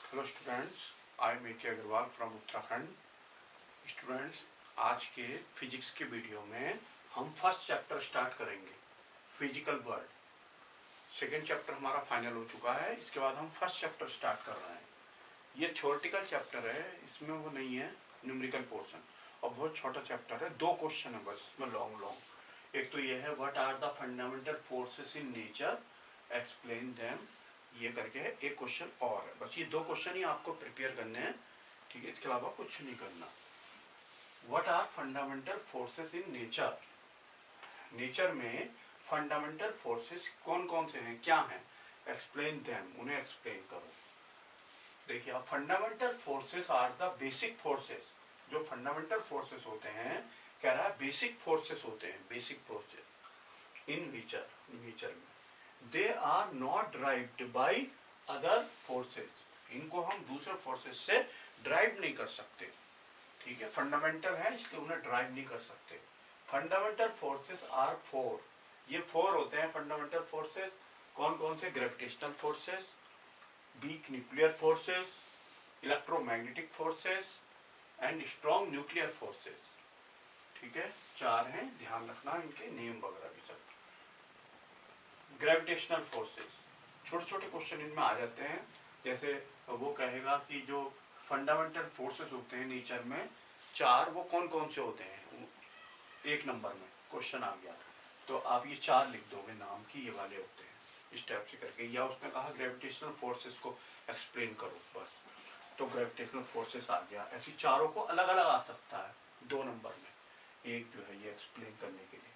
Hello students, I am A K. Agarwal from Uttarakhand. Students, आज के physics के वीडियो में हम फर्स्ट चैप्टर स्टार्ट करेंगे, फिजिकल वर्ल्ड। सेकेंड चैप्टर हमारा फाइनल हो चुका है, इसके बाद हम फर्स्ट चैप्टर स्टार्ट कर रहे हैं। ये थ्योरेटिकल चैप्टर है, इसमें वो नहीं है न्यूमेरिकल पोर्शन, और बहुत छोटा चैप्टर है, 2 क्वेश्चन है बस इसमें लॉन्ग। एक तो ये है what are the fundamental forces in nature, explain them, ये करके है। एक क्वेश्चन और है, बस ये 2 क्वेश्चन ही आपको प्रिपेयर करने हैं, ठीक है, इसके अलावा कुछ नहीं करना। What are fundamental forces in nature, nature में फंडामेंटल फोर्सेस कौन कौन से हैं, क्या हैं, एक्सप्लेन देम, उन्हें एक्सप्लेन करो। देखिए, अब fundamental forces are the basic forces, जो फंडामेंटल फोर्सेस होते हैं, कह रहा है बेसिक फोर्सेस होते हैं, बेसिक फोर्सेस इन नेचर में। They are not derived by other forces, इनको हम दूसरे फोर्सेस से ड्राइव नहीं कर सकते, ठीक है, फंडामेंटल है इसलिए उन्हें ड्राइव नहीं कर सकते। फंडामेंटल फोर्सेस आर 4, ये 4 होते हैं फंडामेंटल फोर्सेस। कौन कौन से? Gravitational forces, weak nuclear forces, electromagnetic forces and strong nuclear forces, ठीक है, 4 हैं, ध्यान रखना इनके नेम वगैरह भी सब। ग्रेविटेशनल फोर्सेस, छोटे छोटे क्वेश्चन इनमें आ जाते हैं, जैसे वो कहेगा कि जो फंडामेंटल फोर्सेस होते हैं नेचर में 4, वो कौन कौन से होते हैं, 1 नंबर में क्वेश्चन आ गया तो आप ये 4 लिख दोगे नाम की, ये वाले होते हैं, इस टाइप से करके। या उसने कहा ग्रेविटेशनल फोर्सेस को एक्सप्लेन करो, बस, तो ग्रेविटेशनल फोर्सेस आ गया। ऐसी चारों को अलग अलग आ सकता है 2 नंबर में, एक जो है ये एक्सप्लेन करने के लिए,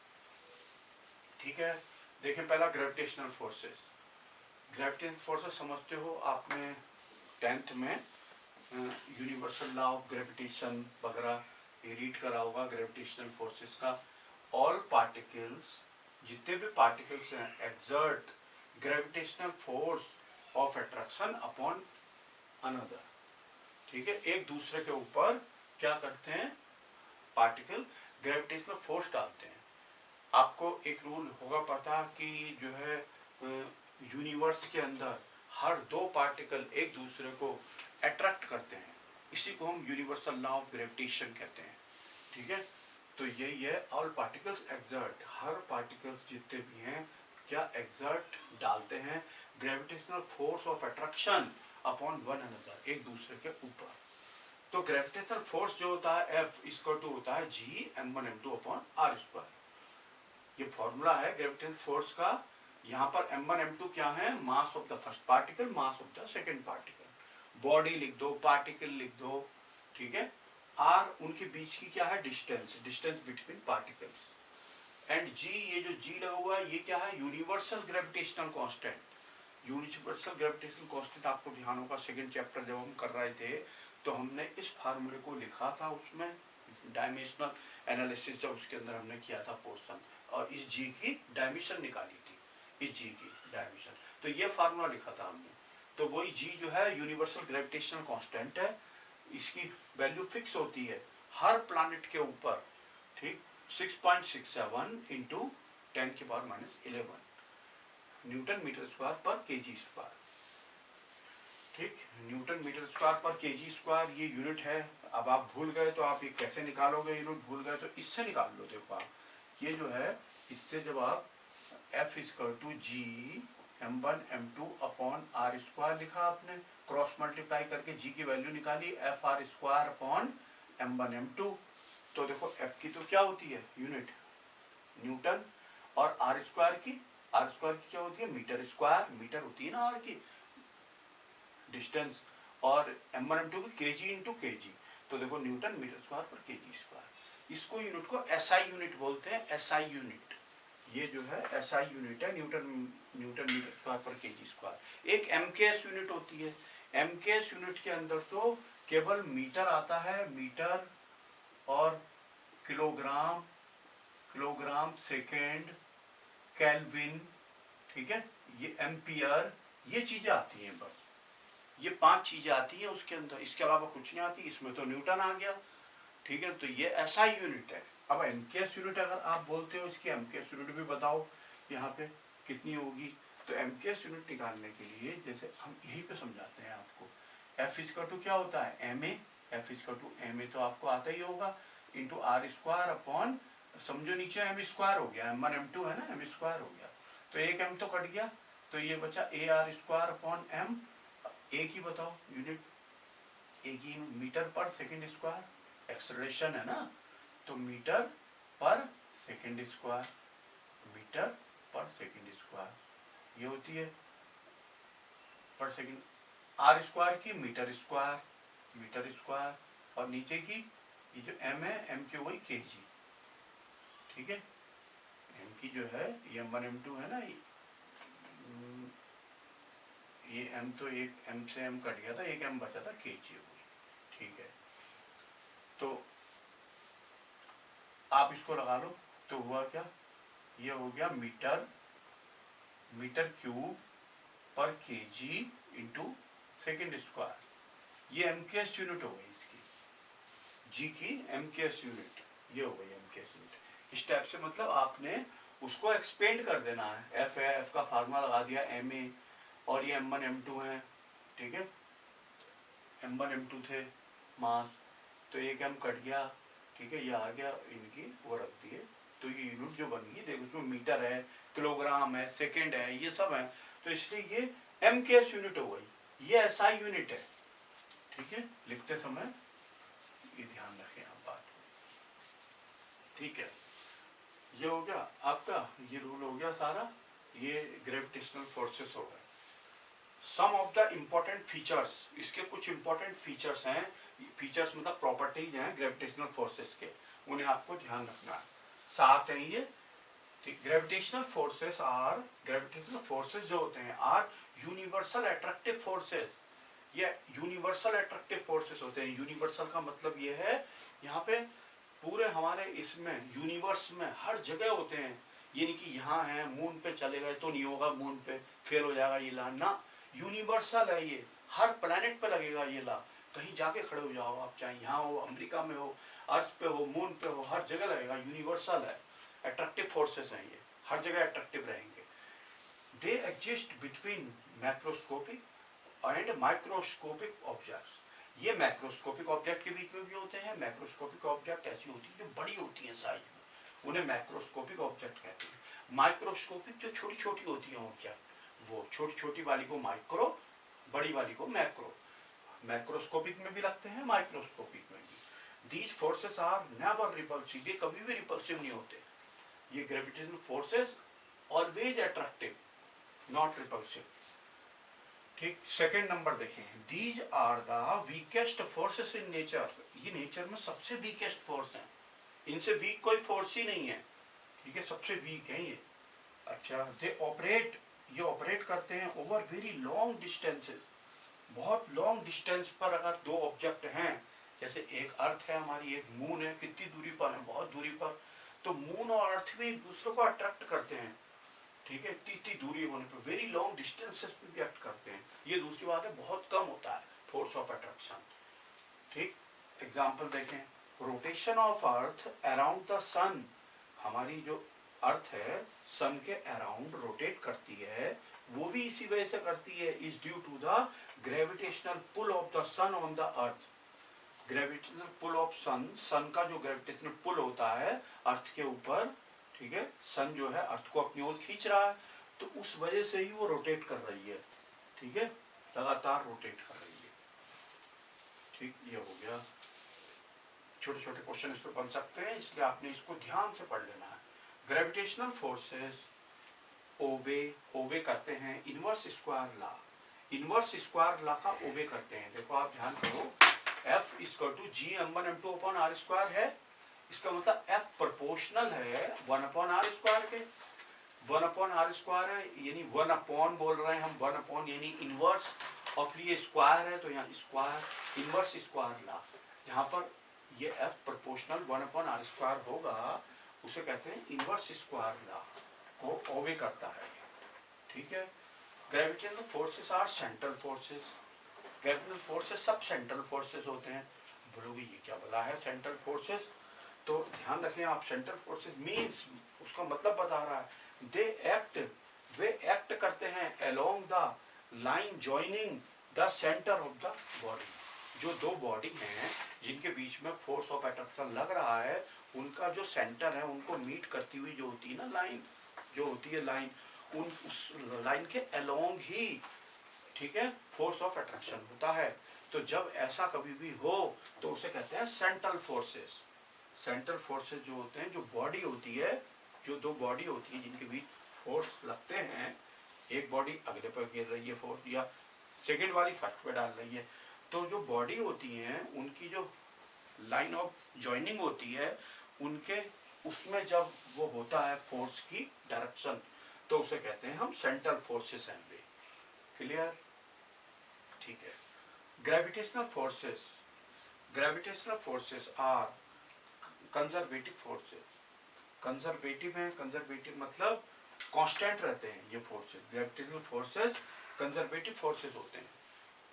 ठीक है। देखें, पहला ग्रेविटेशनल फोर्सेस। ग्रेविटेशनल फोर्सेस समझते हो आपने 10th में यूनिवर्सल लॉ ऑफ ग्रेविटेशन वगैरह ये रीड करा होगा ग्रेविटेशनल फोर्सेस का। ऑल पार्टिकल्स, जितने भी पार्टिकल्स हैं, exert gravitational force of attraction upon another, ठीक है, एक दूसरे के ऊपर क्या करते हैं, पार्टिकल ग्रेविटेशनल फोर्स डालते हैं। आपको एक रूल होगा पता कि जो है यूनिवर्स के अंदर हर 2 पार्टिकल एक दूसरे को अट्रैक्ट करते हैं, इसी को हम यूनिवर्सल लॉ ऑफ ग्रेविटेशन कहते हैं, ठीक है। तो यही है, ऑल पार्टिकल्स एक्सर्ट, हर पार्टिकल्स जितने भी हैं क्या एक्सर्ट डालते हैं gravitational force of attraction upon one another, एक दूसरे के ऊपर। तो ग्रेविटेशनल फोर्स जो होता है F इक्वल टू होता है G m1m2 upon r square, ये फॉर्मूला है ग्रेविटेशनल फोर्स का। यहाँ पर m1 m2 क्या है, mass of the first particle, mass of the second particle, body लिख दो, पार्टिकल लिख दो, ठीक है। r उनके बीच की क्या है, distance, distance between particles. And g, ये जो g लगा हुआ है ये क्या है, universal gravitational constant. Universal gravitational constant आपको ध्यान होगा सेकंड चैप्टर जब हम कर रहे थे तो हमने इस फार्मूले को लिखा था, उसमें डायमेंशनल एनालिसिस जब उसके अंदर हमने किया था पोर्शन, और इस जी की डायमेंशन निकाली थी, इस जी की डायमेंशन, तो ये फार्मूला लिखा था हमने। तो वही जी जो है यूनिवर्सल ग्रेविटेशनल कांस्टेंट है, इसकी वैल्यू फिक्स होती है हर प्लैनेट के ऊपर, ठीक, 6.67 इंटू 10⁻⁻11 न्यूटन मीटर स्क्वायर पर केजी स्क्वायर, ठीक, न्यूटन मीटर स्क्वायर पर केजी स्क्वायर ये यूनिट है। अब आप भूल गए तो आप ये कैसे निकालोगे, यूनिट भूल गए तो इससे निकाल लो। देखो आप ये जो है, इससे जब आप F equal to G m1 m2 upon r square लिखा आपने, क्रॉस मल्टीप्लाई करके G की वैल्यू निकाली FR square upon m1 m2, तो देखो F की तो क्या होती है यूनिट न्यूटन, और r स्क्वायर की क्या होती है, मीटर स्क्वायर, मीटर होती है ना r की डिस्टेंस, और m1 m2 की kg इंटू kg, तो देखो न्यूटन मीटर स्क्वायर पर kg स्क्वायर। इसको यूनिट को SI यूनिट बोलते हैं, SI यूनिट, ये जो है SI यूनिट है, न्यूटन मीटर स्क्वायर पर kg स्क्वायर। एक MKS यूनिट होती है, MKS यूनिट के अंदर तो केवल मीटर आता है, मीटर और किलोग्राम, सेकेंड, केल्विन, ठीक है, ये एम्पियर, ये चीजें आती हैं बस, ये 5 चीजें आती हैं उसके अंदर, इसके अलावा कुछ नहीं आती। इसमें तो न्यूटन आ गया, ठीक है, तो ये ऐसा यूनिट है। अब एमकेएस यूनिट अगर आप बोलते हो, इसकी एमकेएस यूनिट भी बताओ यहाँ पे कितनी होगी। तो एमकेएस यूनिट निकालने के लिए जैसे हम यहीं पे समझाते हैं आपको, एफ इजकल टू क्या होता है M A, F equal to M A तो आपको आता ही होगा, इंटू आर स्क्वायर अपॉन, समझो नीचे एम स्क्वायर हो गया, M1 M2 है ना, एम स्क्वायर हो गया, तो एक एम तो कट गया, तो ये बचा A R square upon M. A की बताओ यूनिट, ए की मीटर पर सेकेंड स्क्वायर, एक्सेलरेशन है ना, तो मीटर पर सेकेंड स्क्वायर, मीटर पर सेकेंड स्क्वायर ये होती है पर सेकेंड, आर स्क्वायर की मीटर स्क्वायर, मीटर स्क्वायर, और नीचे की ये जो एम है, एम की वही के जी, ठीक है, एम की जो है ये M1 M2 है ना, ये एम तो एक एम से एम कट गया था, एक एम बचा था के जी हुई, ठीक है, तो आप इसको लगा लो, तो हुआ क्या, ये हो गया मीटर, मीटर क्यूब पर के जी इंटू सेकेंड स्क्वायर, ये एम के एस यूनिट हो गई इसकी, जी की एम के एस यूनिट, ये हो गई एम के एस यूनिट। इस टाइप से मतलब आपने उसको एक्सपेंड कर देना है, एफ है, एफ का फार्मूला लगा दिया एम ए, और ये M1 M2 है, ठीक है, M1 M2 थे मास, तो एक एम कट गया, ठीक है, ये आ गया, इनकी वो रख दिए, तो ये यूनिट जो बन गई देखो, उसमें मीटर है, किलोग्राम है, सेकेंड है, ये सब है, तो इसलिए ये एम के एस यूनिट हो गई, ये एसआई यूनिट है, ठीक है, लिखते समय ये ध्यान रखें आप बात, ठीक है, ये हो गया आपका, ये रूल हो गया सारा, ये ग्रेविटेशनल फोर्सेस हो गए। Some of the important features, इसके कुछ इम्पोर्टेंट फीचर्स हैं, फीचर्स मतलब प्रॉपर्टीज हैं ग्रेविटेशनल फोर्सेस के, उन्हें आपको ध्यान रखना है, सात हैं ये, gravitational forces are, gravitational forces जो होते हैं आर यूनिवर्सल अट्रैक्टिव फोर्सेस, ये यूनिवर्सल अट्रैक्टिव फोर्सेस होते हैं, यूनिवर्सल का मतलब ये है यहाँ पे पूरे हमारे इसमें यूनिवर्स में हर जगह होते हैं, ये नहीं कि यहाँ है मून पे चले गए तो नहीं होगा, मून पे फेल हो जाएगा ये ला ना, यूनिवर्सल है ये, हर प्लेनेट पे लगेगा ये ला, कहीं जाके खड़े हो जाओ आप, चाहे यहाँ हो, अमेरिका में हो, अर्थ पे हो, मून पे हो, हर जगह लगेगा, यूनिवर्सल है, अट्रैक्टिव फोर्सेस हैं ये, हर जगह अट्रैक्टिव रहेंगे। They exist between macroscopic and microscopic objects, ये मैक्रोस्कोपिक ऑब्जेक्ट के बीच में भी होते हैं, मैक्रोस्कोपिक ऑब्जेक्ट ऐसी होती है जो बड़ी होती है साइज में, उन्हें मैक्रोस्कोपिक ऑब्जेक्ट कहते हैं, माइक्रोस्कोपिक जो छोटी छोटी होती है ऑब्जेक्ट, वो छोटी छोटी वाली को माइक्रो, बड़ी वाली को मैक्रो, मैक्रोस्कोपिक में भी लगते हैं, माइक्रोस्कोपिक में भी। These forces are never repulsive, ये कभी भी रिपल्सिव नहीं होते, ये gravitational forces always attractive not repulsive, ठीक। सेकेंड नंबर देखें, these are the weakest forces in nature, ये नेचर में सबसे वीकेस्ट फोर्स हैं, इनसे वीक कोई फोर्स ही नहीं है, ठीक है, सबसे वीक है ये। अच्छा, दे ऑपरेट, ये ऑपरेट करते हैं ओवर वेरी लॉन्ग डिस्टेंसेस, बहुत लॉन्ग डिस्टेंस पर अगर दो ऑब्जेक्ट हैं, जैसे एक अर्थ है हमारी, एक मून है, कितनी दूरी पर है, बहुत दूरी पर, तो मून और अर्थ भी एक दूसरे को अट्रैक्ट करते हैं, ठीक है, इतनी दूरी होने पर वेरी लॉन्ग डिस्टेंसेस पे भी एक्ट करते हैं, ये दूसरी बात है, बहुत कम होता है फोर्स ऑफ अट्रैक्शन, ठीक। एग्जांपल देखें, rotation of earth around the sun, हमारी जो अर्थ है सन के अराउंड रोटेट करती है, वो भी इसी वजह से करती है, is due to the gravitational pull of the sun on the earth, gravitational pull of sun, sun का जो ग्रेविटेशनल पुल होता है अर्थ के ऊपर, ठीक है, सन जो है अर्थ को अपनी ओर खींच रहा है, तो उस वजह से ही वो रोटेट कर रही है, ठीक है, लगातार रोटेट कर रही है, ठीक। ये हो गया, छोटे छोटे क्वेश्चन इस पर बन सकते हैं, इसलिए आपने इसको ध्यान से पढ़ लेना है। ग्रेविटेशनल फोर्सेस ओबे, ओबे करते हैं inverse square law, inverse square law का ओबे करते हैं, देखो आप ध्यान करो, F equal to G M1 M2 upon R square है, इसका मतलब F प्रोपोर्शनल है 1 अपॉन आर स्क्वायर के, 1 अपॉन आर स्क्वायर है, यानी 1 अपॉन बोल रहे हैं हम, 1 अपॉन यानी इनवर्स, और फिर ये स्क्वायर है तो यहाँ स्क्वायर, इनवर्स स्क्वायर लॉ, जहाँ पर ये F proportional 1 upon R square होगा, उसे कहते हैं इनवर्स स्क्वायर लॉ को ओबे करता है, ठीक है। Gravitational forces are central forces, gravitational forces सब सेंट्रल फोर्सेस होते हैं, बोलोगे ये क्या बोला है सेंट्रल फोर्सेस, तो ध्यान रखें आप, सेंट्रल फोर्सेस मींस उसका मतलब बता रहा है, दे एक्ट, वे एक्ट करते हैं along the line joining the centre of the body. जो दो बॉडी हैं जिनके बीच में फोर्स ऑफ अट्रैक्शन लग रहा है, उनका जो सेंटर है, उनको मीट करती हुई जो होती है ना लाइन, जो होती है लाइन, उस लाइन के अलोंग ही, ठीक है, फोर्स ऑफ अट्रैक्शन होता है। तो जब ऐसा कभी भी हो तो उसे कहते हैं सेंट्रल फोर्सेस। सेंट्रल फोर्सेस जो होते हैं, जो बॉडी होती है, जो दो बॉडी होती है जिनके बीच फोर्स लगते हैं, एक बॉडी अगले पर गिर रही है फोर्स, या सेकेंड वाली फर्स्ट पे डाल रही है, तो जो बॉडी होती है उनकी जो लाइन ऑफ ज्वाइनिंग होती है, उनके उसमें जब वो होता है फोर्स की डायरेक्शन, तो उसे कहते हैं हम सेंट्रल फोर्सेस हैं। क्लियर? ठीक है। Gravitational forces, gravitational forces are conservative forces. Conservative है, कंजर्वेटिव मतलब कांस्टेंट रहते हैं ये forces. Gravitational forces conservative forces होते हैं।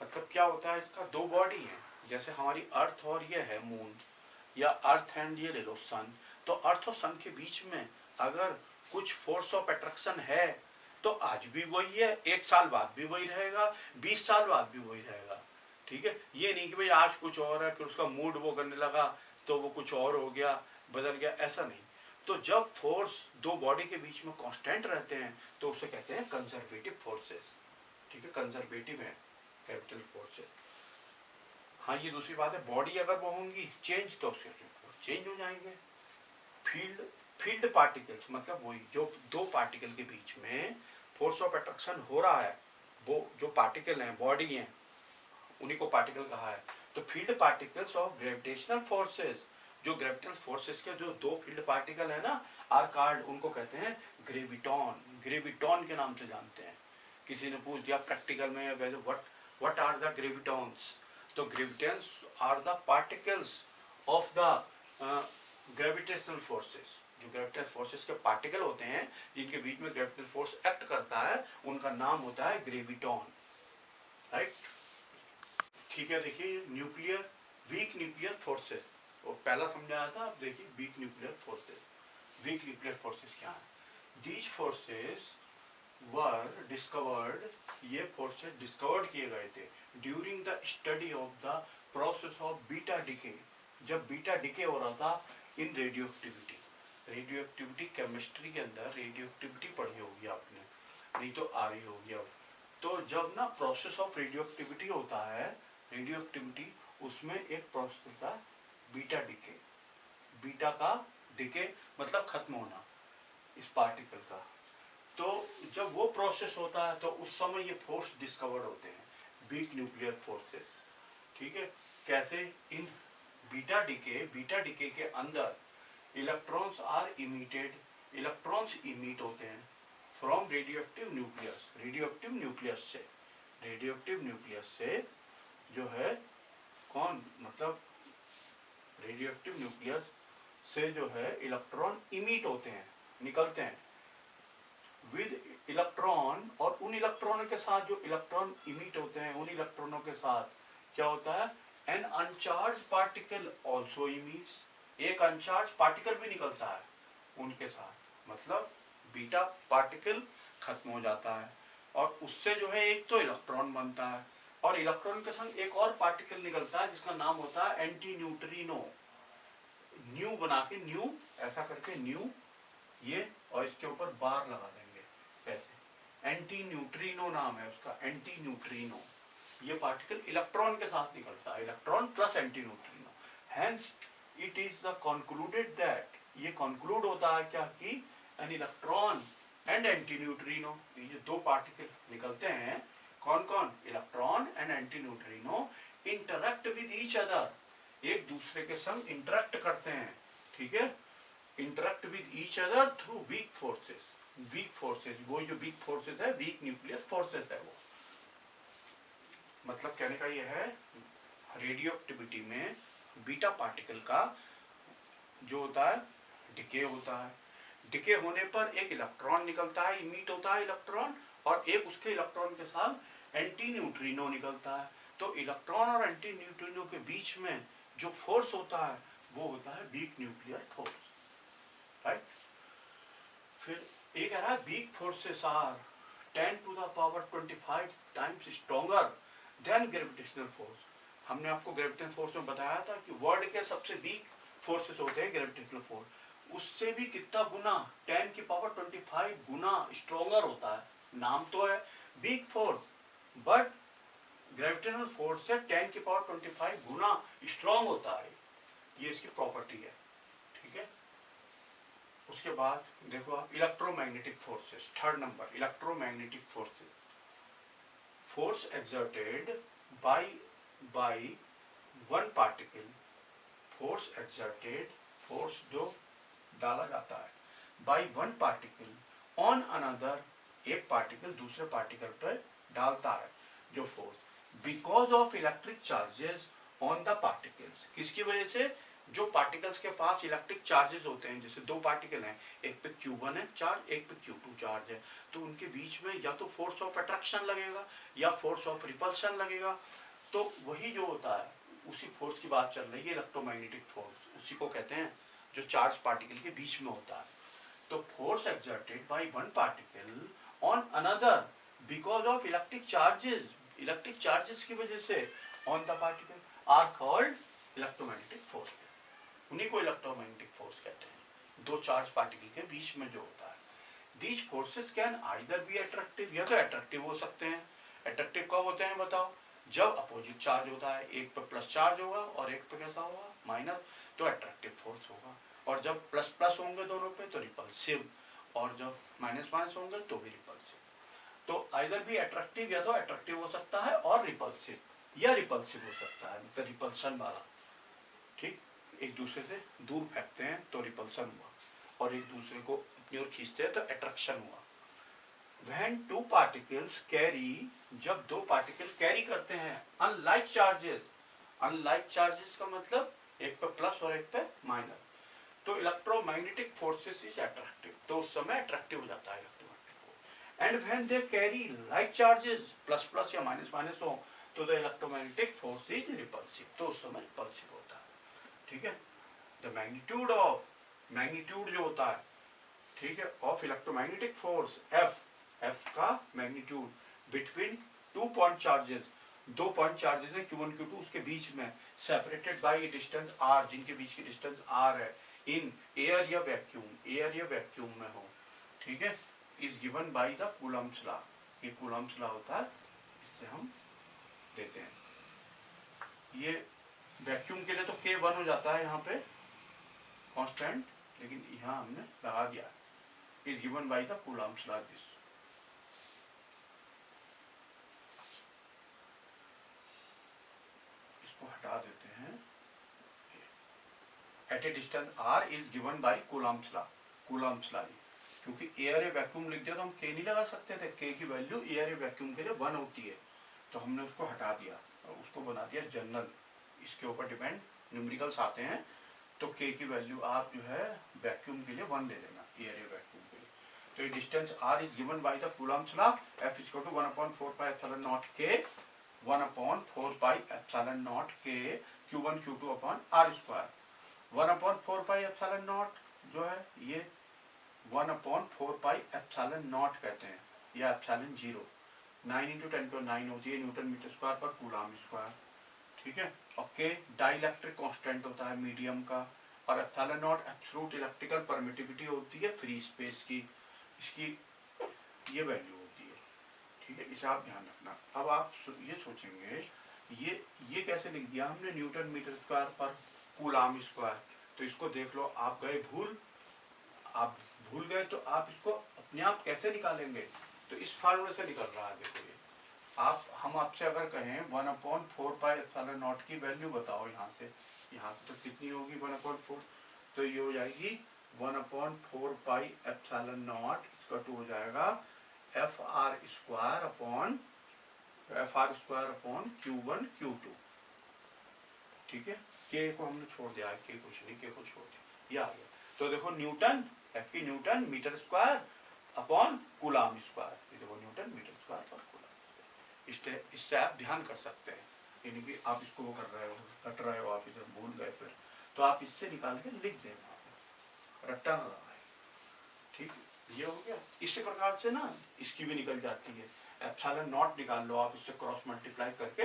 मतलब क्या होता है, इसका दो बॉडी है, जैसे हमारी अर्थ और ये है मून, या अर्थ एंड ये ले लो सन। तो अर्थ और सन के बीच में अगर कुछ फोर्स ऑफ अट्रैक्शन है तो आज भी वही है, 1 साल बाद भी वही रहेगा, 20 साल बाद भी वही रहेगा। ठीक है, ये नहीं कि भाई आज कुछ और है फिर उसका मूड वो करने लगा तो वो कुछ और हो गया, बदल गया, ऐसा नहीं। तो जब फोर्स दो बॉडी के बीच में कांस्टेंट रहते हैं तो उसे कहते हैं कंजर्वेटिव फोर्सेस। ठीक है, कंजर्वेटिव है कैपिटल फोर्सेस। हाँ, ये दूसरी बात है, बॉडी अगर वो होंगी चेंज तो उसके चेंज हो जाएंगे। फील्ड, फील्ड पार्टिकल्स मतलब वही जो दो पार्टिकल के बीच में फोर्स ऑफ अट्रैक्शन हो रहा है, वो जो पार्टिकल हैं, बॉडी हैं, उन्हीं को पार्टिकल कहा है। तो field particles of gravitational forces, जो ग्रेविटेशनल फोर्सेस के जो दो फील्ड पार्टिकल है ना, आर कार्ड, उनको कहते हैं ग्रेविटॉन। ग्रेविटॉन के नाम से जानते हैं। किसी ने पूछ दिया प्रैक्टिकल में वैसे व्हाट आर द ग्रेविटॉन्स, तो gravitons are the particles of the gravitational forces. जो ग्रेविटेशनल फोर्सेस के पार्टिकल होते हैं जिनके बीच में ग्रेविटेशनल फोर्स एक्ट करता है, उनका नाम होता है ग्रेविटॉन। राइट? ठीक है, देखिए न्यूक्लियर, वीक न्यूक्लियर फोर्सेस, वो पहला समझाया था, अब देखिए weak nuclear forces. Weak nuclear forces क्या है? दीज फोर्सेस वर डिस्कवर्ड, ये फोर्सेस डिस्कवर्ड किए गए थे during the study of the process of beta decay, जब बीटा डिके हो रहा था इन radio activity. Radio activity chemistry के अंदर रेडियो एक्टिविटी पढ़ी होगी आपने, नहीं तो आ रही होगी अब। तो जब ना प्रोसेस ऑफ रेडियो एक्टिविटी होता है, रेडियो एक्टिविटी, उसमें एक प्रोसेस होता है बीटा डिके। बीटा का डिके मतलब खत्म होना इस पार्टिकल का। तो जब वो प्रोसेस होता है तो उस समय ये फोर्स डिस्कवर्ड होते हैं, वीक न्यूक्लियर फोर्सेस। ठीक है, कैसे? इन बीटा डिके के अंदर electrons are emitted, electrons emit होते हैं from radioactive nucleus, radioactive nucleus से, रेडियोएक्टिव न्यूक्लियस से जो है कौन, मतलब रेडियोएक्टिव न्यूक्लियस से जो है इलेक्ट्रॉन इमिट होते हैं, निकलते हैं विद इलेक्ट्रॉन, और उन इलेक्ट्रॉनों के साथ जो इलेक्ट्रॉन इमिट होते हैं, उन इलेक्ट्रॉनों के साथ क्या होता है, an uncharged particle also emits, एक अनचार्ज पार्टिकल भी निकलता है उनके साथ। मतलब बीटा पार्टिकल खत्म हो जाता है और उससे जो है एक तो इलेक्ट्रॉन बनता है, और इलेक्ट्रॉन के संग एक और पार्टिकल निकलता है जिसका नाम होता है एंटी न्यूट्रिनो। न्यू बना के, न्यू ऐसा करके न्यू, ये और इसके ऊपर बार लगा देंगे ऐसे, एंटी न्यूट्रिनो नाम है उसका, एंटी न्यूट्रिनो। ये पार्टिकल इलेक्ट्रॉन के साथ निकलता है, electron plus anti neutrino. Hence it is the concluded that, ये कंक्लूड होता है क्या कि an electron and anti neutrino, ये दो पार्टिकल निकलते हैं, कौन कौन, electron and anti neutrino, interact with each other, एक दूसरे के संग इंटरेक्ट करते हैं। ठीक है, interact with each other through weak forces. Weak forces, वो जो वीक फोर्सेस है, वीक न्यूक्लियर फोर्सेस है वो। मतलब कहने का ये है, रेडियो एक्टिविटी में बीटा पार्टिकल का जो होता है डिके होता है, डिके होने पर एक इलेक्ट्रॉन निकलता है, इमिट होता है इलेक्ट्रॉन, और एक उसके इलेक्ट्रॉन के साथ एंटी न्यूट्रिनो निकलता है। तो इलेक्ट्रॉन और एंटी न्यूट्रिनो के बीच में जो फोर्स होता है वो होता है वीक न्यूक्लियर फोर्स। राइट? फिर एक कह रहा है weak forces are 10 to the power 25 times stronger than gravitational force, हमने आपको ग्रेविटेशनल फोर्स में बताया था कि वर्ल्ड के सबसे वीक फोर्सेस होते हैं ग्रेविटेशनल फोर्स, उससे भी कितना गुना, 10 की पावर 25 गुना स्ट्रॉन्गर होता है। नाम तो है weak force, but gravitational force से 10 की पावर 25 गुना स्ट्रॉन्ग होता है, ये इसकी प्रॉपर्टी है। ठीक है, उसके बाद देखो आप electromagnetic forces, third number electromagnetic forces, force exerted by one particle, force exerted, force जो डाला जाता है bye one particle on another, एक पार्टिकल दूसरे पार्टिकल पर डालता है जो force, because of electric charges on the particles, किसकी वजह से, जो पार्टिकल्स के पास इलेक्ट्रिक चार्जेस होते हैं, जैसे दो पार्टिकल हैं, एक पे Q1 है चार्ज, एक पे Q2 चार्ज है, तो उनके बीच में या तो फोर्स ऑफ अट्रैक्शन लगेगा या फोर्स ऑफ रिपल्शन लगेगा, तो वही जो होता है उसी फोर्स की बात चल रही है, इलेक्ट्रोमैग्नेटिक फोर्स, उसी को कहते हैं जो चार्ज पार्टिकल के बीच में होता है। तो force exerted by one particle on another because of electric charges, electric charges की वजह से on the particle are called electromagnetic force, उन्हीं को इलेक्ट्रोमैग्नेटिक फोर्स कहते हैं, दो चार्ज पार्टिकल के बीच में जो होता है। These forces can either be attractive, या तो अट्रैक्टिव हो सकते हैं। अट्रैक्टिव कब होते हैं बताओ, जब अपोजिट चार्ज होता है, एक पे प्लस चार्ज होगा और एक पे कैसा होगा माइनस, तो अट्रैक्टिव फोर्स होगा, और जब प्लस प्लस होंगे दोनों पे तो रिपल्सिव, और जब माइनस माइनस होंगे तो भी रिपल्सिव। तो आइदर भी अट्रैक्टिव, या तो अट्रैक्टिव हो सकता है और रिपल्सिव, या रिपल्सिव हो सकता है, मतलब रिपल्सन वाला। ठीक, एक दूसरे से दूर फेंकते हैं तो रिपल्सन हुआ, और एक दूसरे को अपनी ओर खींचते हैं तो अट्रैक्शन हुआ। When two particles carry, जब दो पार्टिकल कैरी करते हैं अनलाइक चार्जेस, अनलाइक चार्जेस का मतलब एक पे प्लस और एक पे माइनस, तो इलेक्ट्रोमैग्नेटिक फोर्सेस इज अट्रैक्टिव, तो उस समय अट्रैक्टिव हो जाता है electromagnetic force. And when they carry like charges, plus plus या माइनस माइनस हो, तो the electromagnetic force is repulsive, तो उस समय रिपल्सिव होता है। ठीक है, द मैग्नीट्यूड ऑफ, मैग्नीट्यूड जो होता है, ठीक है, of electromagnetic force F, F का magnitude between two point charges, दो पॉइंट चार्जेस है Q1 Q2, उसके बीच में सेपरेटेड बाय डिस्टेंस r, जिनके बीच की डिस्टेंस r है, इन एयर या वैक्यूम, एयर या वैक्यूम में हो, ठीक है, is given by the Coulomb's law, ये कूलम्ब्स लॉ होता है, इससे हम देते हैं। ये वैक्यूम के लिए तो K1 हो जाता है यहाँ पे कांस्टेंट, लेकिन यहाँ हमने लगा दिया is given by the Coulomb's law this. इसको हटा देते हैं, at a distance r is given by Coulomb's law, Coulomb's law, क्योंकि एयर ए वैक्यूम लिख दिया तो हम K नहीं लगा सकते थे, K की वैल्यू एयर ए वैक्यूम के लिए 1 होती है, तो हमने उसको हटा दिया और उसको बना दिया जनरल, इसके ऊपर डिपेंड न्यूमेरिकल्स आते हैं, तो K की वैल्यू आप जो है वैक्यूम के लिए 1 दे देना, एयर ए वैक्यूम के लिए। तो ये distance r is given by the Coulomb's law, F is equal to 1/4 pi epsilon naught K, 1/4 pi epsilon naught K Q1 Q2 upon r square, 1/4 pi epsilon naught जो है ये 1/4 pi epsilon not कहते हैं, या epsilon 0, 9 × 10⁹ होती है Newton metre square पर coulomb square. ठीक है, और K डाइलेक्ट्रिक कांस्टेंट होता है मीडियम का, और epsilon not absolute electrical permittivity होती है फ्री स्पेस की, इसकी ये वैल्यू होती है। ठीक है, इसे आप ध्यान रखना। अब आप ये सोचेंगे ये कैसे लिख दिया हमने न्यूटन मीटर स्क्वायर पर कूलम्ब स्क्वायर, तो इसको देख लो, आप भूल गए तो आप इसको अपने आप कैसे निकालेंगे, तो इस फार्मूले से निकल रहा है। देखो ये हम आपसे अगर कहें 1/4 पाई एप्सिलॉन नॉट की वैल्यू बताओ, यहाँ से तो कितनी होगी 1/4, तो ये हो जाएगी 1/4 पाई एप्सिलॉन नॉट, इसका 2 हो जाएगा FR square upon Q1 Q2। ठीक है, K को हमने छोड़ दिया, K कुछ नहीं, K को छोड़ दिया, ये आ गया। तो देखो न्यूटन, F की newton metre square upon coulomb square, ये देखो न्यूटन मीटर स्क्वायर पर कूलम्ब। इससे आप ध्यान कर सकते हैं, यानी कि आप इसको वो कर रहे हो, कट रहे हो, आप इसे भूल गए फिर, तो आप इससे निकाल के लिख देना, रट्टा ना लगाए। ठीक, ये हो गया। इसी प्रकार से ना इसकी भी निकल जाती है, एप्सिलॉन नॉट निकाल लो आप, इससे क्रॉस मल्टीप्लाई करके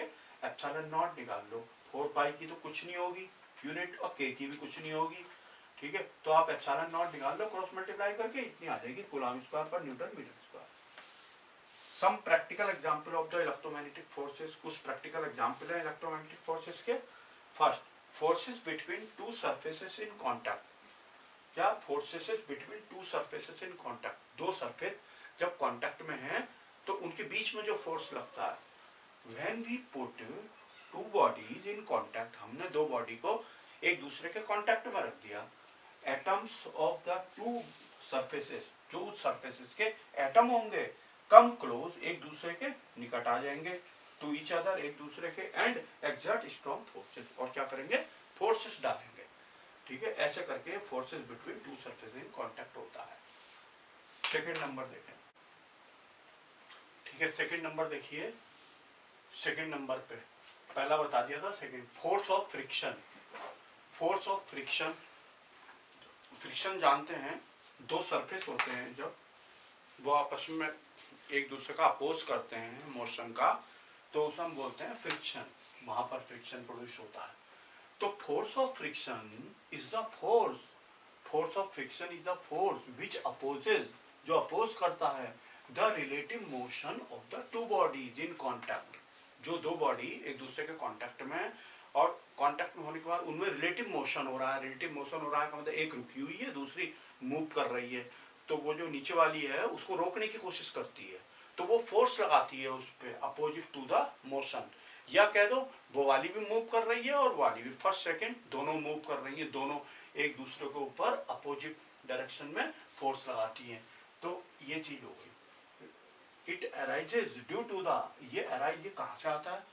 एप्सिलॉन नॉट निकाल लो। 4 पाई की तो कुछ नहीं होगी यूनिट, और के की भी कुछ नहीं होगी, ठीक है। तो आप एप्सिलॉन नॉट निकाल लो क्रॉस मल्टीप्लाई करके, इतनी आ जाएगी कूलम्ब स्क्वायर पर newton metre square. Some practical example of the electromagnetic forces, कुछ प्रैक्टिकल एग्जांपल है इलेक्ट्रोमैग्नेटिक फोर्सेस के। First, forces between two surfaces in contact. क्या? Forces between two surfaces in contact, दो सरफेस जब कांटेक्ट में हैं तो उनके बीच में जो फोर्स लगता है। When we put two bodies in contact, हमने दो बॉडी को एक दूसरे के कांटेक्ट में रख दिया। Atoms of the two surfaces, जो सरफेसेस के एटम होंगे कम क्लोज, एक दूसरे के निकट आ जाएंगे, टू ईच अदर, एक दूसरे के, एंड एक्सर्ट स्ट्रॉन्ग फोर्सेस, और क्या करेंगे? फोर्सेस डालेंगे, ठीक है। ऐसे करके forces between to surface in contact होता है। सेकंड नंबर देखें, ठीक है। सेकंड नंबर देखिए, सेकंड नंबर पे पहला बता दिया था, second force of friction. Force of friction, friction जानते हैं, दो सरफेस होते हैं जब वो आपस में एक दूसरे का अपोज करते हैं मोशन का, तो उसे हम बोलते हैं फ्रिक्शन, वहां पर फ्रिक्शन प्रोड्यूस होता है। तो force of friction is the force, force of friction is the force which opposes, जो अपोज करता है the relative motion of the to bodies in contact. जो दो बॉडी एक दूसरे के कॉन्टैक्ट में, और कॉन्टैक्ट में होने के बाद उनमें रिलेटिव मोशन हो रहा है। रिलेटिव मोशन हो रहा है का मतलब एक रुकी हुई है, दूसरी मूव कर रही है, तो वो जो नीचे वाली है उसको रोकने की कोशिश करती है, तो वो फोर्स लगाती है उस पर अपोजिट टू द मोशन। या कह दो वो वाली भी मूव कर रही है और वाली भी, फर्स्ट सेकंड दोनों मूव कर रही है, दोनों एक दूसरे के ऊपर अपोजिट डायरेक्शन में फोर्स लगाती हैं। तो ये चीज हो गई। It arises due to the, ये कहाँ से आता है?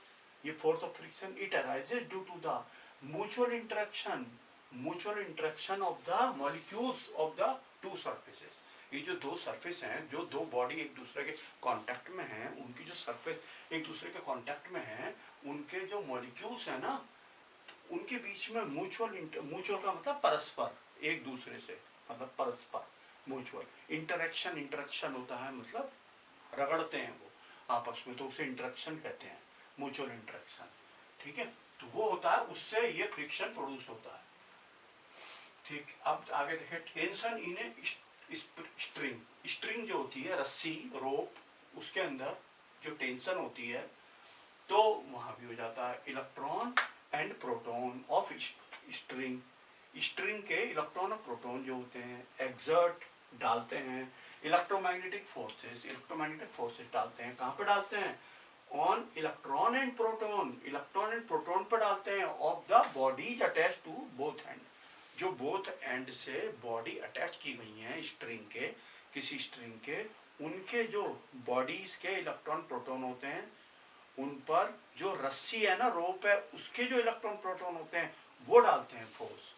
ये force of friction, it arises due to the mutual interaction of the molecules of the two surfaces. ये जो दो सरफेस हैं, जो दो बॉडी एक दूसरे के कांटेक्ट में हैं, उनकी जो सरफेस एक दूसरे के कांटेक्ट में हैं, उनके जो मॉलिक्यूल्स हैं ना, उनके बीच में म्यूचुअल का मतलब परस्पर, एक दूसरे से, मतलब परस्पर, म्यूचुअल इंटरेक्शन होता है, मतलब रगड़ते हैं वो आपस में, तो उसे इंटरेक्शन कहते हैं, म्यूचुअल इंटरेक्शन, ठीक है। तो वो होता है, उससे ये फ्रिक्शन प्रोड्यूस होता है, ठीक। अब आगे देखें, टेंशन इन ए स्ट्रिंग जो होती है, रस्सी, रोप, उसके अंदर जो टेंशन होती है, तो वहां भी हो जाता है। Electron and proton of string के इलेक्ट्रॉन और प्रोटॉन जो होते हैं एक्सर्ट डालते हैं इलेक्ट्रोमैग्नेटिक फोर्सेस डालते हैं। कहाँ पे डालते हैं? ऑन इलेक्ट्रॉन एंड प्रोटॉन पर डालते हैं of the bodies attach to both end, जो बोथ एंड से बॉडी अटैच की गई हैं स्ट्रिंग के, किसी स्ट्रिंग के, उनके जो बॉडीज के इलेक्ट्रॉन प्रोटॉन होते हैं, उन पर जो रस्सी है ना, रोप है, उसके जो इलेक्ट्रॉन प्रोटॉन होते हैं वो डालते हैं फोर्स।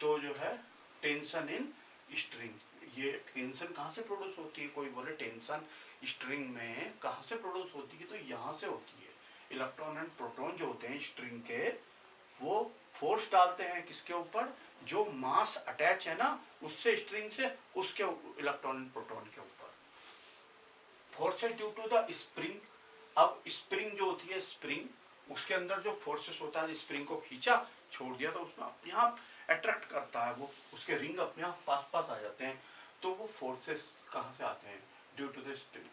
तो जो है टेंशन इन स्ट्रिंग, ये टेंशन कहाँ से प्रोड्यूस होती है? कोई बोले टेंशन स्ट्रिंग में कहाँ से प्रोड्यूस होती है, तो यहाँ से होती है। इलेक्ट्रॉन एंड प्रोटॉन जो होते हैं स्ट्रिंग के, वो फोर्स डालते हैं किसके ऊपर? जो मास अटैच है ना उससे स्ट्रिंग से, उसके इलेक्ट्रॉन एंड प्रोटॉन के ऊपर। Forces due to the spring. अब स्प्रिंग जो होती है, स्प्रिंग, उसके अंदर जो फोर्सेस होता है, स्प्रिंग को खींचा छोड़ दिया तो उसमें अपने आप अट्रैक्ट करता है, वो उसके रिंग अपने आप पास पास आ जाते हैं। तो वो फोर्सेस कहाँ से आते हैं? ड्यू टू द स्प्रिंग,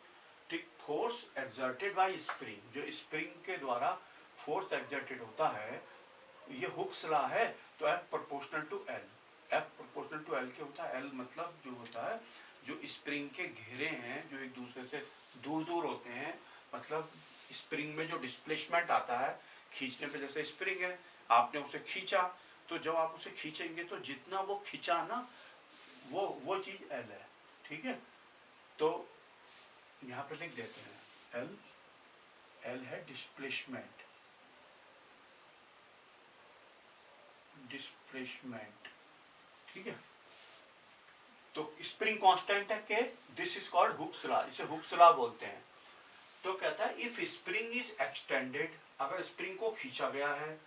ठीक। फोर्स एक्सर्टेड बाय स्प्रिंग, जो स्प्रिंग के द्वारा फोर्स एक्सर्टेड होता है, ये हुक्स लॉ है, तो F proportional to L, F proportional to L क्या होता है? L मतलब जो होता है, जो स्प्रिंग के घेरे हैं जो एक दूसरे से दूर दूर होते हैं, मतलब स्प्रिंग में जो डिस्प्लेसमेंट आता है खींचने पे, जैसे स्प्रिंग है, आपने उसे खींचा, तो जब आप उसे खींचेंगे तो जितना वो खींचा ना, वो चीज L है, ठीक है। तो यहाँ पे लिख देते हैं L है डिस्प्लेसमेंट, ठीक है। तो स्प्रिंग कांस्टेंट है के, this is called Hooke's law, इसे हुक्स लॉ बोलते हैं। तो कहता है इफ स्प्रिंग इज एक्सटेंडेड, अगर स्प्रिंग को खींचा गया है,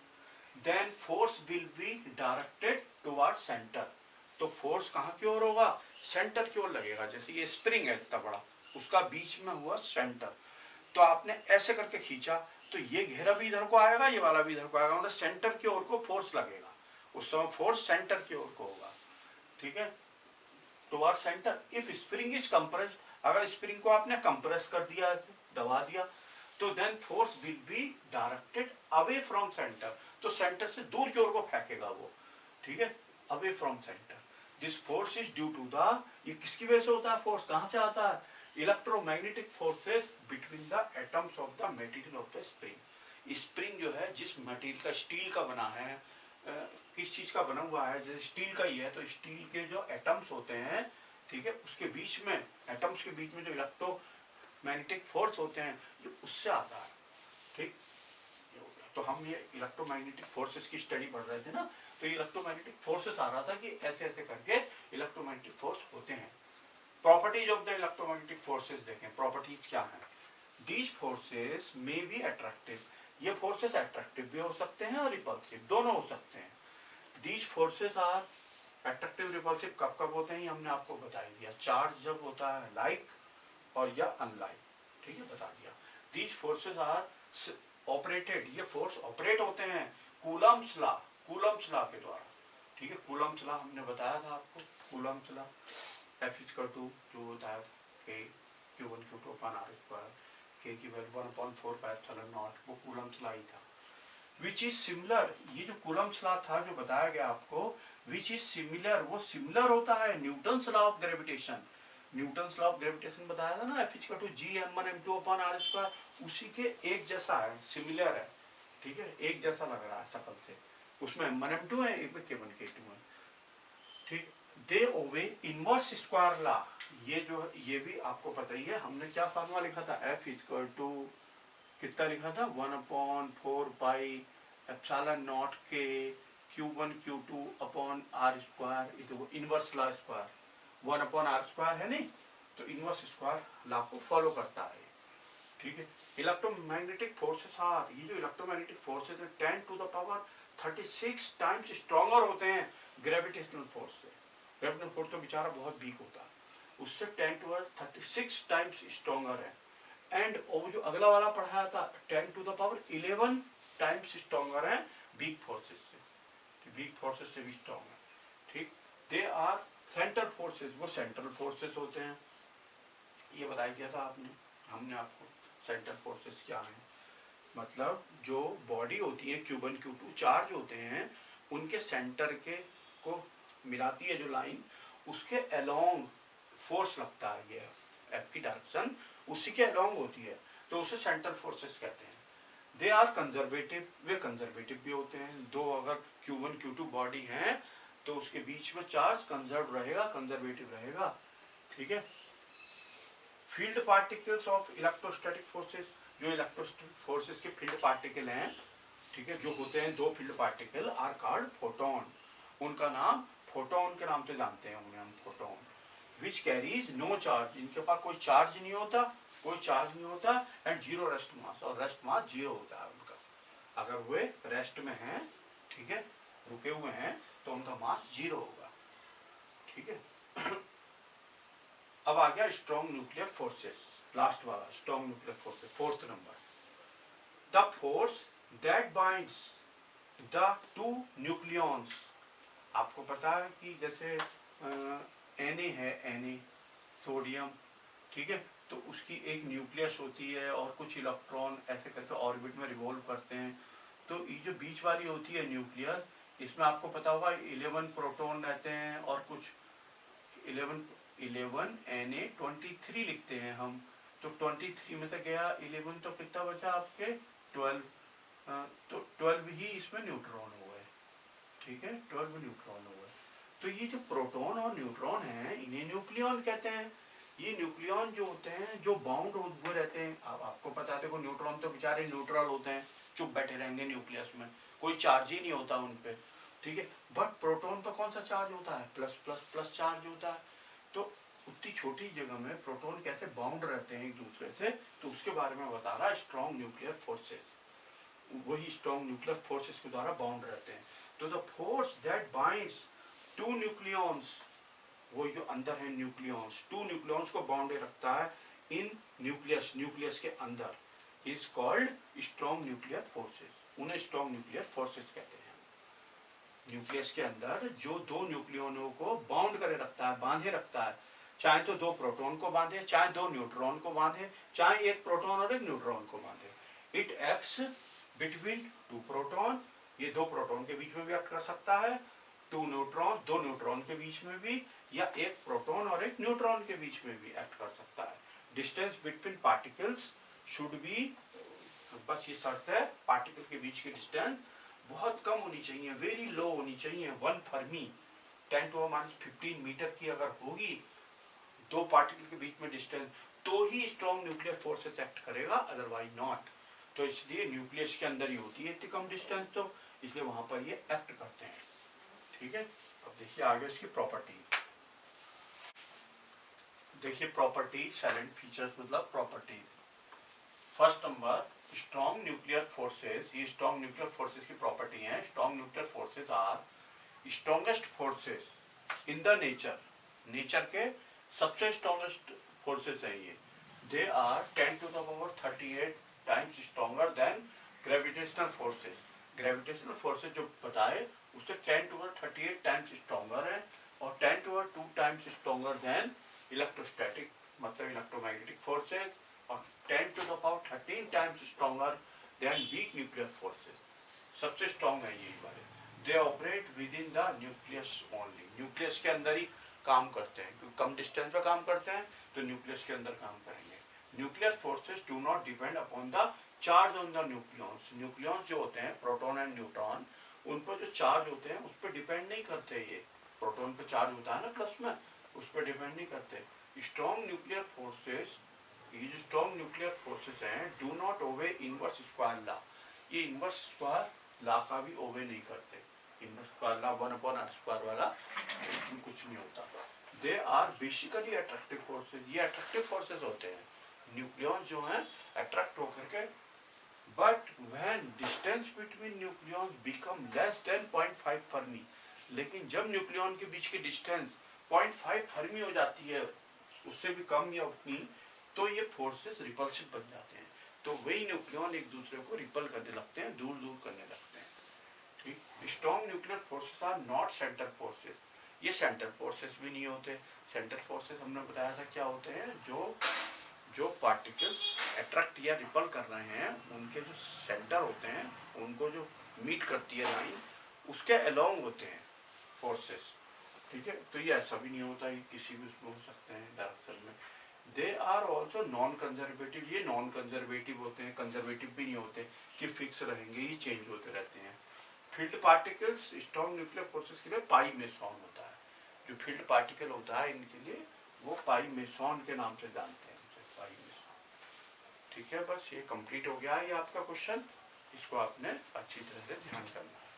then force will be directed toward centre, तो फोर्स कहाँ की ओर होगा? सेंटर की ओर लगेगा। जैसे ये स्प्रिंग है इतना बड़ा, उसका बीच में हुआ सेंटर, तो आपने ऐसे करके खींचा तो ये घेरा भी इधर को आएगा, ये वाला भी इधर को आएगा, मतलब सेंटर की ओर को फोर्स लगेगा, उस समय फोर्स सेंटर की ओर को होगा, ठीक है, toward centre. If spring is compressed, अगर स्प्रिंग को आपने कंप्रेस कर दिया, ऐसे दबा दिया, तो then force will be directed away from centre, तो सेंटर से दूर की ओर को फेंकेगा वो, ठीक है, away from centre. This force is due to the, ये किसकी वजह से होता है फोर्स, कहां से आता है, electromagnetic forces between the atoms of the material of the spring. Spring जो है जिस मटेरियल का, स्टील का बना है, किस चीज का बना हुआ है, जैसे स्टील का ही है, तो स्टील के जो एटम्स होते हैं, ठीक है, उसके बीच में, एटम्स के बीच में जो इलेक्ट्रोमैग्नेटिक फोर्स होते हैं, ये उससे आता है, ठीक। तो हम ये इलेक्ट्रोमैग्नेटिक फोर्सेस की स्टडी पढ़ रहे थे ना, तो ये इलेक्ट्रोमैग्नेटिक फोर्सेस आ रहा था कि ऐसे ऐसे करके इलेक्ट्रोमैग्नेटिक फोर्स होते हैं। Properties of the electromagnetic forces देखें, प्रॉपर्टीज क्या है। These forces may be attractive, ये फोर्सेस अट्रैक्टिव भी हो सकते हैं और रिपल्सिव, दोनों हो सकते हैं। These forces are attractive, repulsive कब कब होते हैं, हमने आपको बता ही दिया, चार्ज जब होता है लाइक और या अनलाइक, ठीक है, बता दिया। दीज फोर्सेस आर ऑपरेटेड, ये फोर्स ऑपरेट होते हैं कूलम्स लॉ, कूलम्स लॉ के द्वारा, ठीक है, कूलम्स लॉ हमने बताया था आपको, Coulomb's law F equal to जो होता है K Q1 Q2 upon R square, K की वैल्यू 1/4 पाई एप्सिलॉन नॉट, वो कूलम्स लॉ ही था। विच इज सिमिलर, ये जो कूलम्स लॉ था जो बताया गया आपको, विच इज सिमिलर, वो सिमिलर होता है Newton's law of gravitation, Newton's law of gravitation बताया था ना, F equal to G(m1m2) upon R square, उसी के एक जैसा है, सिमिलर है, ठीक है, एक जैसा लग रहा है शक्ल से, उसमें m1m2 है, एक में K1 K2 है, ठीक। दे ओवे इनवर्स स्क्वायर लॉ, ये जो ये भी आपको पता ही है, हमने क्या फार्मूला लिखा था, F इक्वल टू कितना लिखा था, 1/4 pi epsilon naught K Q1 Q2 upon R square, ये inverse law square, 1/R square है नहीं, तो इनवर्स स्क्वायर लॉ को फॉलो करता है, ठीक है। इलेक्ट्रोमैग्नेटिक फोर्सेस आर, ये जो इलेक्ट्रोमैग्नेटिक फोर्सेस है 10 to the power 36 times stronger होते हैं ग्रेविटेशनल फोर्स से। ग्रेविटेशनल फोर्स तो बेचारा बहुत वीक होता है, उससे 10 टू 36 टाइम्स स्ट्रॉन्गर है। एंड वो जो अगला वाला पढ़ाया था 10 to the power 11 times stronger है वीक फोर्सेस से, वीक फोर्सेस से भी स्ट्रॉन्ग है, ठीक। दे आर सेंट्रल फोर्सेस, वो सेंट्रल फोर्सेस होते हैं, ये बताया क्या था आपने, हमने आपको सेंट्रल फोर्सेस क्या है, मतलब जो बॉडी होती है Q1 Q2 चार्ज होते हैं, उनके सेंटर के को मिलाती है जो लाइन, उसके अलोंग फोर्स लगता है, ये F की डायरेक्शन उसी के अलोंग होती है, तो उसे सेंट्रल फोर्सेस कहते हैं। दे आर कंजर्वेटिव, वे कंजर्वेटिव भी होते हैं, दो अगर Q1 Q2 बॉडी हैं तो उसके बीच में चार्ज कंजर्व रहेगा, कंजर्वेटिव रहेगा, ठीक है। Field particles of electrostatic forces, जो इलेक्ट्रोस्टैटिक फोर्सेस के फील्ड पार्टिकल हैं, ठीक है, जो होते हैं दो field particle, are called photon, उनका नाम फोटोन के नाम से जानते हैं उन्हें हम, photon. Which carries no charge, इनके पास कोई चार्ज नहीं होता, कोई चार्ज नहीं होता, एंड जीरो रेस्ट मास, और रेस्ट मास जीरो होता है उनका, अगर वे रेस्ट में हैं, ठीक है, रुके हुए हैं, तो उनका मास जीरो होगा, ठीक है। अब आ गया स्ट्रॉन्ग न्यूक्लियर फोर्सेस, लास्ट वाला strong nuclear forces, fourth number, the force that binds the two nucleons. आपको पता है कि जैसे Na है, Na सोडियम, ठीक है, तो उसकी एक न्यूक्लियस होती है और कुछ इलेक्ट्रॉन ऐसे करके ऑर्बिट में रिवॉल्व करते हैं, तो ये जो बीच वाली होती है न्यूक्लियस, इसमें आपको पता होगा 11 प्रोटॉन रहते हैं और कुछ 11 Na23 लिखते हैं हम, तो 23 में से गया 11, तो कितना बचा आपके 12, तो 12 ही इसमें न्यूट्रॉन हुए, ठीक है, 12 न्यूट्रॉन हुए। तो ये जो प्रोटॉन और न्यूट्रॉन हैं, इन्हें न्यूक्लियॉन कहते हैं। ये न्यूक्लियॉन जो होते हैं, जो बाउंड हुए रहते हैं, आपको पता है, देखो न्यूट्रॉन तो बेचारे न्यूट्रल होते हैं, चुप बैठे रहेंगे न्यूक्लियस में, कोई चार्ज ही नहीं होता उन पे, ठीक है। बट प्रोटॉन पर कौन सा चार्ज होता है, प्लस प्लस प्लस चार्ज होता है। तो उतनी छोटी जगह में प्रोटॉन कैसे बाउंड रहते हैं एक दूसरे से, तो उसके बारे में बता रहा है स्ट्रॉन्ग न्यूक्लियर फोर्सेस, वही स्ट्रॉन्ग न्यूक्लियर फोर्सेस के द्वारा बाउंड रहते हैं। तो the force that binds two nucleons, वो जो अंदर है न्यूक्लियॉन्स, टू न्यूक्लियॉन्स को बाउंड रखता है इन न्यूक्लियस, न्यूक्लियस के अंदर, is called strong nuclear forces. उन्हें स्ट्रॉन्ग न्यूक्लियर फोर्सेस कहते हैं। न्यूक्लियस के अंदर जो दो न्यूक्लियनों को बाउंड करे रखता है, बांधे रखता है, चाहे तो दो प्रोटॉन को बांधे, चाहे दो न्यूट्रॉन को बांधे, चाहे एक प्रोटॉन और एक न्यूट्रॉन को बांधे। It acts between two proton, ये दो प्रोटॉन के बीच में भी एक्ट कर सकता है, टू न्यूट्रॉन, दो न्यूट्रॉन के बीच में भी, या एक प्रोटॉन और एक न्यूट्रॉन के बीच में भी एक्ट कर सकता है। Distance between particles should be, बस ये शर्त है, पार्टिकल के बीच की डिस्टेंस बहुत कम होनी चाहिए, वेरी लो होनी चाहिए, 1 फर्मी, 10⁻15 मीटर की अगर होगी दो पार्टिकल के बीच में डिस्टेंस, तो ही स्ट्रॉन्ग न्यूक्लियर फोर्सेस एक्ट करेगा, अदरवाइज नॉट। तो इसलिए न्यूक्लियस के अंदर ही होती है इतनी कम डिस्टेंस, तो इसलिए वहां पर ये एक्ट करते हैं। ठीक है, अब देखिए आगे इसकी प्रॉपर्टी। देखिए प्रॉपर्टी, साइलेंट फीचर्स मतलब property. First number, strong nuclear forces, ये स्ट्रॉन्ग न्यूक्लियर फोर्सेस की प्रॉपर्टी है। Strong nuclear forces are strongest forces in the nature, nature के सबसे स्ट्रॉन्गेस्ट फोर्सेस है ये। They are 10⁻38 times stronger than gravitational forces. Gravitational forces जो बताए उससे 10⁻38 टाइम्स स्ट्रॉन्गर है, और 10⁻2 टाइम्स स्ट्रॉन्गर देन इलेक्ट्रोस्टैटिक मतलब इलेक्ट्रोमैग्नेटिक फोर्सेस, और 10⁻13 times stronger than weak nuclear forces. सबसे स्ट्रॉन्ग है यही वाले। They operate with in the nucleus only, nucleus के अंदर ही काम करते हैं, क्योंकि कम डिस्टेंस पे काम करते हैं तो न्यूक्लियस के अंदर काम करेंगे। Nuclear forces do not depend upon the charge on the nucleons. Nucleons जो होते हैं प्रोटॉन एंड न्यूट्रॉन, उन पर जो चार्ज होते हैं उस पर डिपेंड नहीं करते। ये प्रोटॉन पे चार्ज होता है ना प्लस में, उस पर डिपेंड नहीं करते। स्ट्रॉन्ग न्यूक्लियर फोर्सेस, ये जो स्ट्रॉन्ग न्यूक्लियर फोर्सेस हैं, do not obey inverse square law. ये इनवर्स स्क्वायर लॉ का भी ओबे नहीं करते। इनवर्स स्क्वायर लॉ 1/r² वाला कुछ नहीं होता। They are basically attractive forces, ये अट्रैक्टिव फोर्सेस होते हैं। न्यूक्लियॉन्स जो हैं अट्रैक्ट होकर के, but when distance between nucleons become less than 0.5 fermi, लेकिन जब न्यूक्लियॉन के बीच की डिस्टेंस 0.5 फर्मी हो जाती है, उससे भी कम या उतनी, तो ये फोर्सेस रिपल्सिव बन जाते हैं। तो वही न्यूक्लियॉन एक दूसरे को रिपल करने लगते हैं, दूर दूर करने लगते हैं। ठीक, strong nuclear forces are not centre forces, ये सेंटर फोर्सेस भी नहीं होते। सेंटर फोर्सेस हमने बताया था क्या होते हैं, जो पार्टिकल्स अट्रैक्ट या रिपल कर रहे हैं उनके जो सेंटर होते हैं, उनको जो मीट करती है लाइन, उसके अलोंग होते हैं फोर्सेस। ठीक है, तो ये ऐसा भी नहीं होता, ये किसी भी उसमें हो सकते हैं डायरेक्शन में। They are also non conservative, ये नॉन कंजर्वेटिव होते हैं, कंजर्वेटिव भी नहीं होते कि फिक्स रहेंगे, ये चेंज होते रहते हैं। Field particles strong nuclear forces के लिए पाई मेसॉन होता है। जो फील्ड पार्टिकल होता है इनके लिए वो पाई मेसॉन के नाम से जानते हैं, पाई मेसॉन। ठीक है, बस ये कंप्लीट हो गया है ये आपका क्वेश्चन, इसको आपने अच्छी तरह से ध्यान करना है।